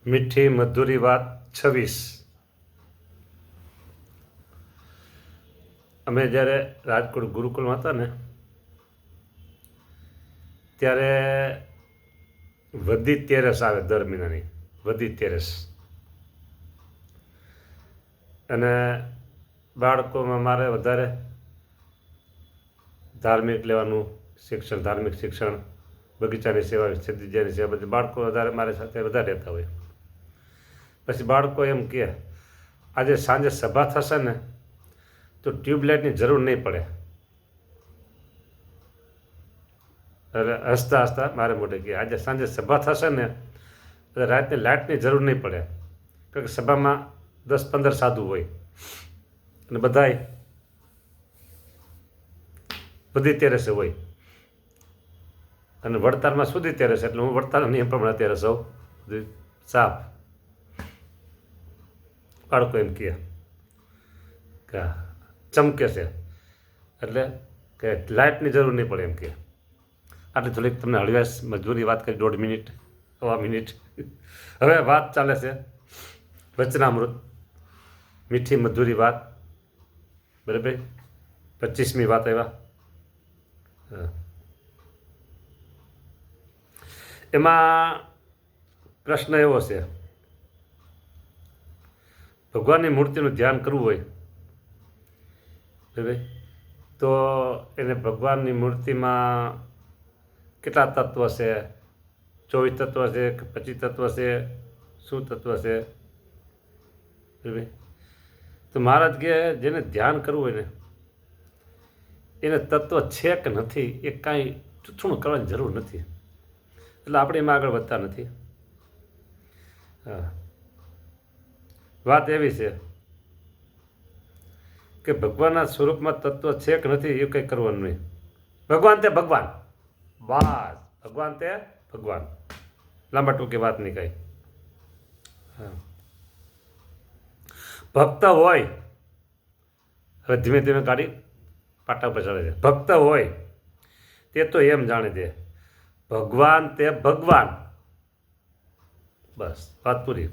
મીઠી મધુરી વાત 26। અમે જ્યારે રાજકોટ ગુરુકુળમાં હતા ને ત્યારે વધી તેરસ આવે દર મહિનાની, વધી તેરસ, અને બાળકોમાં મારે વધારે ધાર્મિક લેવાનું શિક્ષણ, ધાર્મિક શિક્ષણ, બગીચાની સેવા, સિદ્ધિજાની સેવા, બધી બાળકો વધારે મારી સાથે વધારે રહેતા હોય. પછી બાળકો એમ કહે આજે સાંજે સભા થશે ને તો ટ્યુબલાઇટની જરૂર નહીં પડે. એટલે હસતા હસતા મારે મોઢે કહે આજે સાંજે સભા થશે ને તો રાતની લાઇટની જરૂર નહીં પડે, કારણ કે સભામાં 10-15 સાધુ હોય અને બધાય બધી તેરસે હોય, અને વડતાલમાં સુધી તેરસ, એટલે હું વડતાલના નિયમ પ્રમાણે તેરસ હોઉં સાફ. બાળકો એમ કહે કે ચમકે છે એટલે કે લાઇટની જરૂર નહીં પડે એમ કહે. આટલી થોડીક તમને હળવ્યાસ મજબૂરી વાત કરી, 1.5 મિનિટ, 1.5 મિનિટ. હવે વાત ચાલે છે વચનામૃત, મીઠી મધુરી વાત, બરાબર. 25મી વાત આવ્યા. એમાં પ્રશ્ન એવો છે, ભગવાનની મૂર્તિનું ધ્યાન કરવું હોય બરાબર, તો એને ભગવાનની મૂર્તિમાં કેટલા તત્વ છે? 24 તત્વ છે કે 25 તત્વ છે? શું તત્વ છે બરાબર? તો મહારાજ કહે જેને ધ્યાન કરવું હોય ને એને તત્વ છે કે નથી એ કાંઈ ચૂથણું કરવાની જરૂર નથી. એટલે આપણે એમાં આગળ વધતા નથી. હા, વાત એવી છે કે ભગવાનના સ્વરૂપમાં તત્વ છે કે નથી એ કંઈ કરવાનું નહીં. ભગવાન તે ભગવાન, બસ, ભગવાન તે ભગવાન, લાંબા ટૂંકી વાત નહીં કાંઈ. હા, ભક્ત હોય, હવે ધીમે ધીમે ગાડી પાટા પર ચડે છે. ભક્ત હોય તે તો એમ જાણે છે ભગવાન તે ભગવાન, બસ વાત પૂરી.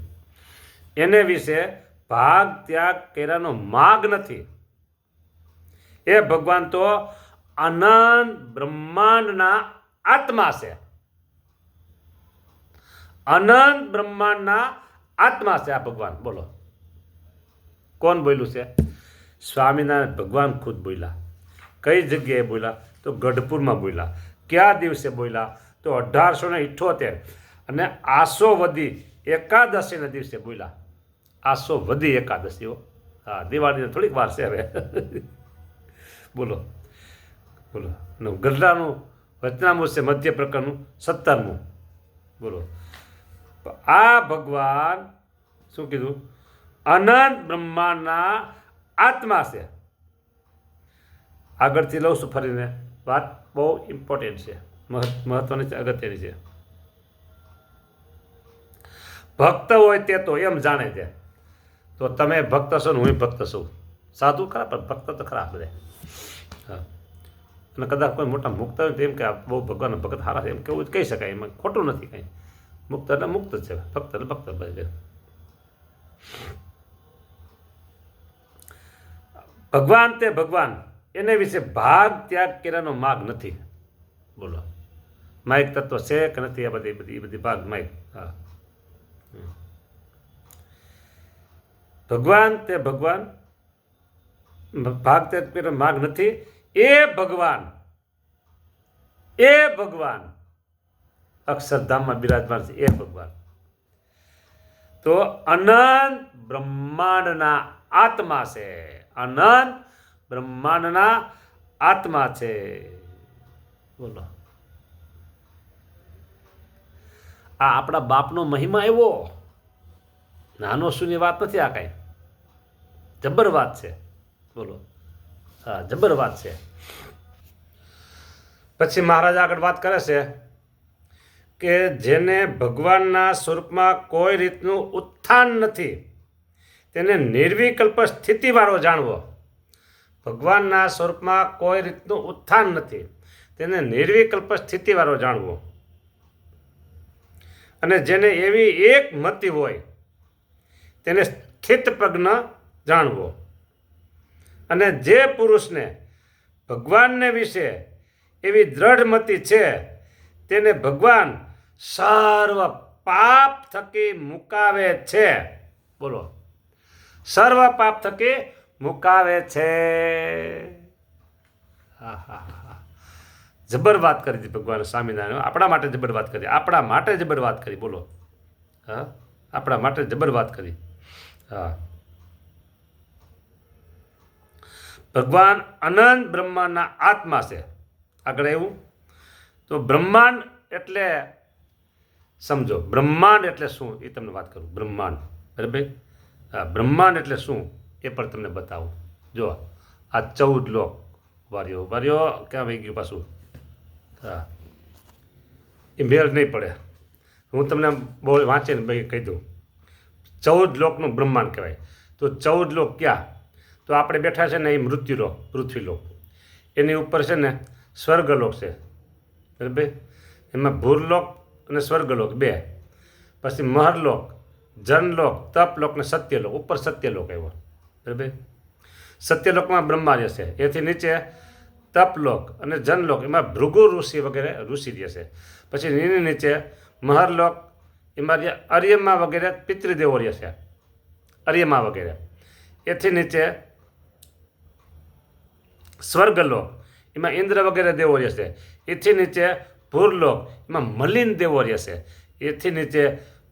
એને વિશે ભાગ ત્યાગ કર્યાનો માગ નથી. એ ભગવાન તો અનંત બ્રહ્માંડના આત્મા છે, અનંત બ્રહ્માંડના આત્મા છે આ ભગવાન. બોલો કોણ બોલ્યું છે? સ્વામિનારાયણ ભગવાન ખુદ બોલ્યા. કઈ જગ્યાએ બોલ્યા? તો ગઢપુરમાં બોલ્યા. કયા દિવસે બોલ્યા? તો 1878 અને આસોવદી એકાદશીના દિવસે બોલ્યા. આસોવદી એકાદશીઓ, હા, દિવાળીને થોડીક વાર છે હવે. બોલો બોલો. ગઢડાનું વચનામૃત છે મધ્ય પ્રકરણનું 17મું. બોલો, આ ભગવાન શું કીધું? અનંત બ્રહ્માંડના આત્મા છે. આગળથી લઉં છું ફરીને, વાત બહુ ઇમ્પોર્ટન્ટ છે, મહત્વની છે, અગત્યની છે. ભક્ત હોય તે તો એમ જાણે છે. તો તમે ભક્ત છો ને હું ભક્ત છું. સાધુ ખરા પણ ભક્ત તો ખરા બધા. હા, અને કદાચ કોઈ મોટા મુક્ત હોય તો એમ કે બહુ ભગવાનના ભગત સારા છે એમ કેવું કહી શકાય, એમાં ખોટું નથી કાંઈ. મુક્ત એટલે મુક્ત જ છે, ભક્ત એટલે ભક્ત છે. ભગવાન તે ભગવાન, એને વિશે ભાગ ત્યાગ કર્યાનો માગ નથી. બોલો, માઇક તત્વ છે કે નથી? આ બધી ભાગ માઇક. હા, ભગવાન તે ભગવાન, ભાગ ત્યાગ કર્યાનો માગ નથી. એ ભગવાન અક્ષરધામમાં બિરાજમાન છે. એ ભગવાન તો અનંત બ્રહ્માંડના આત્મા છે, અનંત બ્રહ્માંડના આત્મા છે. બોલો, આ આપણા બાપનો મહિમા એવો નાનો સુની વાત નથી. આ કાંઈ જબર વાત છે. બોલો, હા, જબર વાત છે. પછી મહારાજ આગળ વાત કરે છે કે જેને ભગવાનના સ્વરૂપમાં કોઈ રીતનું ઉત્થાન નથી તેને નિર્વિકલ્પ સ્થિતિવાળો જાણવો. ભગવાનના સ્વરૂપમાં કોઈ રીતનું ઉત્થાન નથી તેને નિર્વિકલ્પ સ્થિતિવાળો જાણવો. અને જેને એવી એક મતિ હોય તેને સ્થિત પ્રજ્ઞ જાણવો. અને જે પુરુષને ભગવાનને વિશે એવી દ્રઢ મતિ છે તેને ભગવાન સર્વ પાપ થકી મુકાવે છે. બોલો, સર્વ પાપ થકી મુકાવે છે. જબર વાત કરી હતી ભગવાન સ્વામિનારાયણ. આપણા માટે જબર વાત કરી, આપણા માટે જબર વાત કરી. બોલો, હા, આપણા માટે જબર વાત કરી. હા, ભગવાન અનંત બ્રહ્માંડના આત્મા છે. આગળ એવું તો બ્રહ્માંડ એટલે સમજો, બ્રહ્માંડ એટલે શું એ તમને વાત કરું. બ્રહ્માંડ, બરાબર? હા, બ્રહ્માંડ એટલે શું એ પણ તમને બતાવું. જો આ 14 લોક વાર્યો ક્યાં વહી ગયું પાછું? હા, એ મેળ નહીં પડે. હું તમને બહુ વાંચીને ભાઈ કહી દઉં. 14 લોકનું બ્રહ્માંડ કહેવાય. તો 14 લોક ક્યાં? તો આપણે બેઠા છે ને એ મૃત્યુલોક, પૃથ્વીલોક. એની ઉપર છે ને સ્વર્ગલોક છે, બરાબર? એમાં ભૂરલોક અને સ્વર્ગલોક બે. પછી મહરલોક, જનલોક, તપલોક ને સત્યલોક. ઉપર સત્યલોક આવ્યો, બરાબર? સત્યલોકમાં બ્રહ્મા રહેશે. એથી નીચે તપલોક અને જનલોક, એમાં ભૃગુ ઋષિ વગેરે ઋષિ રહેશે. પછી એની નીચે મહરલોક, એમાં જે અર્યમા વગેરે પિતૃદેવો રહેશે, અર્યમા વગેરે. એથી નીચે સ્વર્ગલોક, એમાં ઇન્દ્ર વગેરે દેવો રહેશે. એથી નીચે ભૂરલોક, એમાં મલિન દેવો રહેશે. એથી નીચે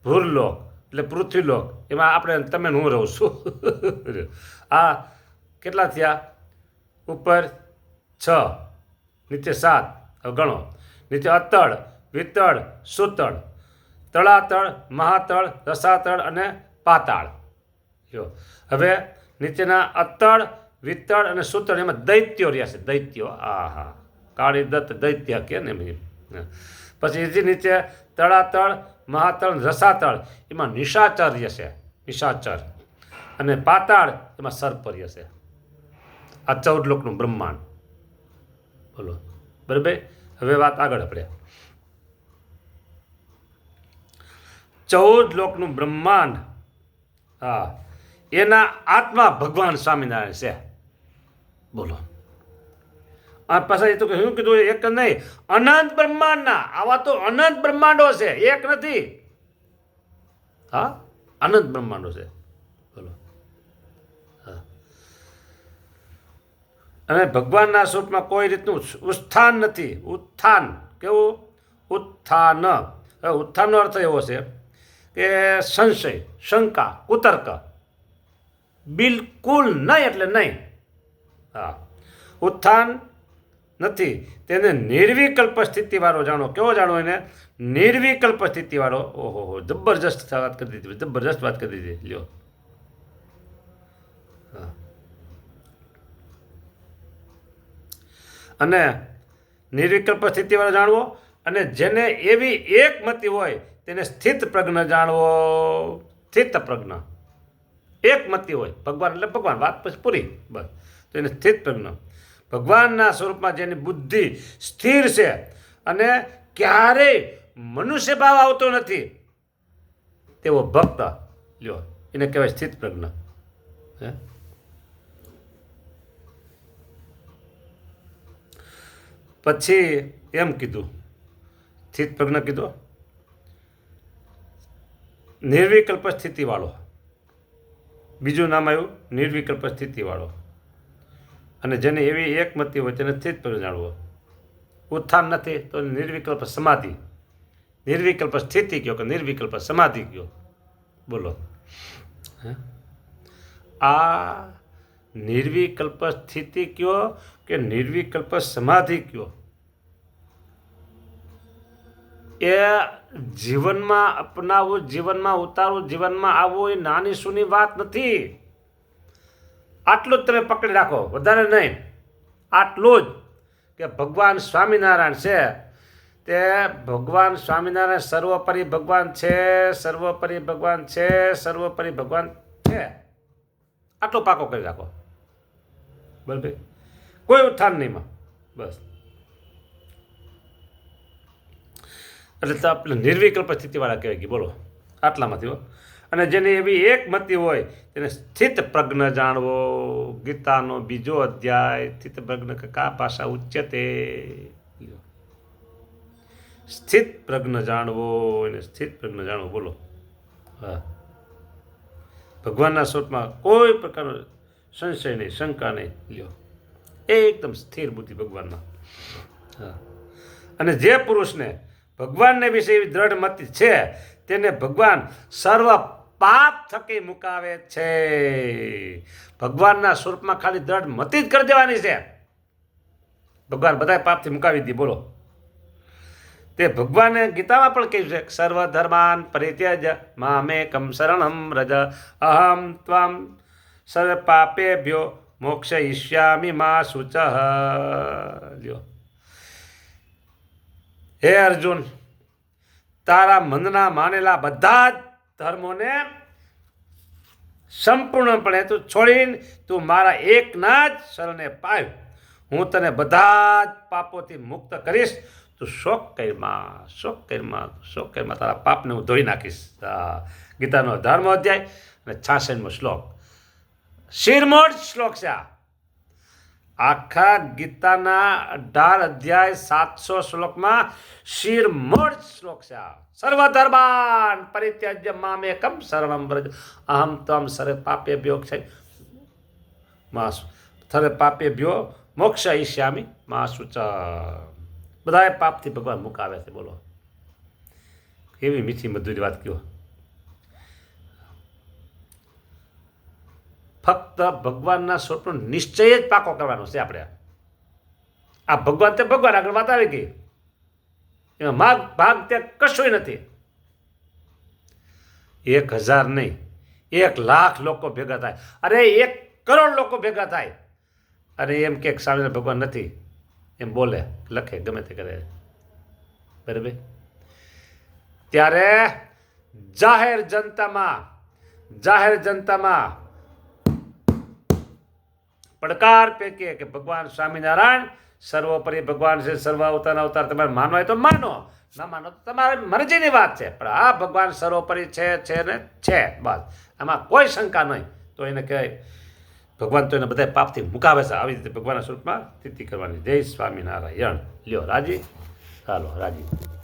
ભૂરલોક એટલે પૃથ્વીલોક, એમાં આપણે તમે હું રહું છું. આ કેટલા થયા? ઉપર 6, નીચે 7. હવે ગણો. નીચે અતળ, વિતળ, સુતળ, તળાતળ, મહાતળ, રસાતળ અને પાતાળ. જો હવે નીચેના અતળ, વિતળ અને સુતળ એમાં દૈત્યો રહ્યા છે. દૈત્યો, આહા, કાળી દત્ત દૈત્ય કે ને. પછી એથી નીચે તળાતળ, મહાતળ, રસાતળ, એમાં નિશાચર રહેશે, નિશાચર. અને પાતાળ, એમાં સર્પ રહેશે. આ 14 લોકનું બ્રહ્માંડ. બોલો, બરાબર? હવે વાત આગળ આપણે. 14 લોકનું બ્રહ્માંડ, હા, એના આત્મા ભગવાન સ્વામિનારાયણ છે. બોલો, આ પાછા એ તો શું કીધું? એક નહીં, અનંત બ્રહ્માંડના. આવા તો અનંત બ્રહ્માંડો છે, એક નથી. હા, અનંત બ્રહ્માંડો છે. બોલો, હા. અને ભગવાનના સ્વરૂપમાં કોઈ રીતનું ઉત્થાન નથી. ઉત્થાન કેવું? ઉત્થાન. હવે ઉત્થાનનો અર્થ એવો છે કે સંશય, શંકા, કુતર્ક. બિલકુલ નહીં એટલે નહીં. હા, ઉત્થાન નથી. તેને નિર્વિકલ્પ સ્થિતિવાળો જાણો. કેવો જાણો એને? નિર્વિકલ્પ સ્થિતિવાળો. ઓહો, જબરજસ્ત વાત કરી દીધી, જબરજસ્ત વાત કરી દીધી. લ્યો, હા. અને નિર્વિકલ્પ સ્થિતિવાળો જાણવો. અને જેને એવી એક મતિ હોય તેને સ્થિત પ્રજ્ઞ જાણવો. સ્થિત પ્રજ્ઞ, એક મતિ હોય. ભગવાન એટલે ભગવાન, વાત પછી પૂરી, બસ. તો એને સ્થિત પ્રજ્ઞ. ભગવાનના સ્વરૂપમાં જેની બુદ્ધિ સ્થિર છે અને ક્યારેય મનુષ્ય ભાવ આવતો નથી તેવો ભક્ત, લ્યો, એને કહેવાય સ્થિત પ્રજ્ઞ. હે, પછી એમ કીધું, સ્થિત પ્રજ્ઞ કીધું, નિર્વિકલ્પ સ્થિતિવાળો. બીજું નામ આવ્યું નિર્વિકલ્પ સ્થિતિવાળો. અને જેને એવી એકમતિ હોય તેને સ્થિત પ્રજ્ઞ જાણવો. ઉત્થાન નથી તો નિર્વિકલ્પ સમાધિ. નિર્વિકલ્પ સ્થિતિ કયો કે નિર્વિકલ્પ સમાધિ કયો? બોલો, આ નિર્વિકલ્પ સ્થિતિ કયો કે નિર્વિકલ્પ સમાધિ કયો? એ જીવનમાં અપનાવવું, જીવનમાં ઉતારવું, જીવનમાં આવવું એ નાની સૂની વાત નથી. આટલું જ તમે પકડી રાખો, વધારે નહીં. આટલું જ કે ભગવાન સ્વામિનારાયણ છે તે ભગવાન સ્વામિનારાયણ સર્વોપરી ભગવાન છે, સર્વોપરી ભગવાન છે, સર્વોપરી ભગવાન છે. આટલો પાકો કરી રાખો, બરાબર? કોઈ ઉત્થાન નહીં માં, બસ. એટલે તો આપણે નિર્વિકલ્પ સ્થિતિવાળા કહેવાય કે બોલો આટલામાંથી હો. અને જેની એવી એક મતિ હોય તેને સ્થિત પ્રજ્ઞ જાણવો. ગીતાનો બીજો અધ્યાય સ્થિત પ્રજ્ઞ કા ભાષા ઉચ્યતે. સ્થિત પ્રજ્ઞ જાણવો એને સ્થિત પ્રજ્ઞ જાણવો બોલો. હા, ભગવાનના સ્વરૂપમાં કોઈ પ્રકારનો સંશય નહીં, શંકા નહીં લ્યો, એકદમ સ્થિર બુદ્ધિ ભગવાનના. હા, અને જે પુરુષને ભગવાનને વિશે એવી દ્રઢ મતિ છે તેને ભગવાન સર્વ પાપ થકી મુકાવે છે. ભગવાનના સ્વરૂપમાં ખાલી દ્રઢ મતિ જ કરી દેવાની છે, ભગવાન બધા પાપથી મુકાવી દે બોલો. તે ભગવાને ગીતામાં પણ કહ્યું છે સર્વ ધર્માન પરિત્યજ મામેકમ શરણમ રજ અહમ ત્વામ સર્વ પાપેભ્યો મોક્ષયિષ્યામિ મા શુચઃ. લ્યો, હે અર્જુન, તારા મનના માનેલા બધા જ ધર્મોને સંપૂર્ણપણે તું છોડીને તું મારા એકના જ શરણે પાવ. હું તને બધા જ પાપોથી મુક્ત કરીશ. તું શોક કરમાં તારા પાપને હું ધોઈ નાખીશ. ગીતાનો 18મો અધ્યાય અને 66મો શ્લોક, શિરમોર શ્લોક છે આ. આખા ગીતાના 18 અધ્યાય 700 શ્લોકમાં શિરમોર શ્લોક છે આ. સર્વધર્માન પરિત્યજ્ય મામેકમ શરણમ વ્રજ અહમ ત્વમ સર્વ પાપેભ્યો પાપેભ્યો મોક્ષયિષ્યામિ મા શુચઃ. બધા પાપથી ભગવાન મુકાવે છે બોલો. કેવી મીઠી મધુરી વાત કહો. ફક્ત ભગવાનના સ્વરૂપનો નિશ્ચય જ પાકો કરવાનો છે આપણે. આ ભગવાન તે ભગવાન આગળ વાત આવી ગઈ, એમાં ભાગ ત્યાં કશું નથી. 1000 નહીં, 1,00,000 લોકો ભેગા થાય, અરે 1 કરોડ લોકો ભેગા થાય અને એમ કે સામે ભગવાન નથી એમ બોલે, લખે, ગમે તે કરે, બરાબર, ત્યારે જાહેર જનતામાં પડકાર ફેંકે કે ભગવાન સ્વામિનારાયણ સર્વોપરી ભગવાન છે, સર્વ અવતાર તમારે માનવા હોય તો માનો, ના માનો તો તમારી મરજીની વાત છે, પણ આ ભગવાન સર્વોપરી છે ને છે, બસ, આમાં કોઈ શંકા નહીં. તો એને કહેવાય ભગવાન તો એને બધા પાપથી મુકાવે છે. આવી રીતે ભગવાનના સ્વરૂપમાં સ્થિતિ કરવાની. જય સ્વામિનારાયણ. લ્યો રાજી, ચાલો રાજી.